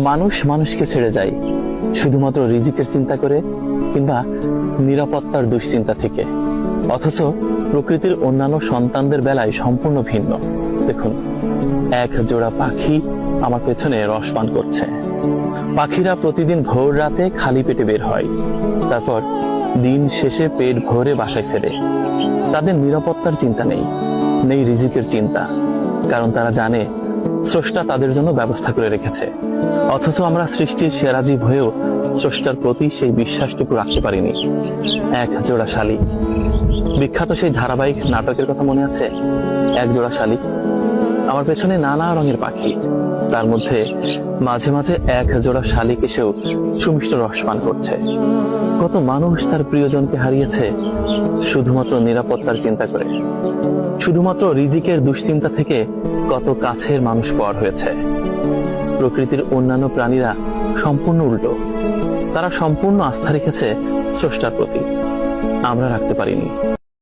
মানুষ মানুষকে ছেড়ে যায় শুধুমাত্র রিজিকের চিন্তা করে কিংবা নিরাপত্তার দুশ্চিন্তা থেকে, অথচ প্রকৃতির অন্যান্য সন্তানদের বেলায় সম্পূর্ণ ভিন্ন। দেখুন, এক জোড়া পাখি আমার পেছনে রস পান করছে। পাখিরা প্রতিদিন ভোর রাতে খালি পেটে বের হয়, তারপর দিন শেষে পেট ভরে বাসায় ফেরে। তাদের নিরাপত্তার চিন্তা নেই, নেই রিজিকের চিন্তা, কারণ তারা জানে স্রষ্টা তাদের জন্য ব্যবস্থা করে রেখেছে। অথচ আমরা সৃষ্টির সেরা জীব হয়েও স্রষ্টার প্রতি সেই বিশ্বাসটুকু রাখতে পারিনি। এক জোড়া শালিক, বিখ্যাত সেই ধারাবাহিক নাটকের কথা মনে আছে? এক জোড়া শালিক। আমার পেছনে নানা রঙের পাখি, তার মধ্যে মাঝে মাঝে এক জোড়া শালিক এসেও সুমিষ্ট রস পান করছে। কত মানুষ তার প্রিয়জনকে হারিয়েছে শুধুমাত্র নিরাপত্তার চিন্তা করে, শুধুমাত্র রিজিকের দুশ্চিন্তা থেকে কত কাছের মানুষ পর হয়েছে। প্রকৃতির অন্যান্য প্রাণীরা সম্পূর্ণ উল্টো, তারা সম্পূর্ণ আস্থা রেখেছে স্রষ্টার প্রতি, আমরা রাখতে পারিনি।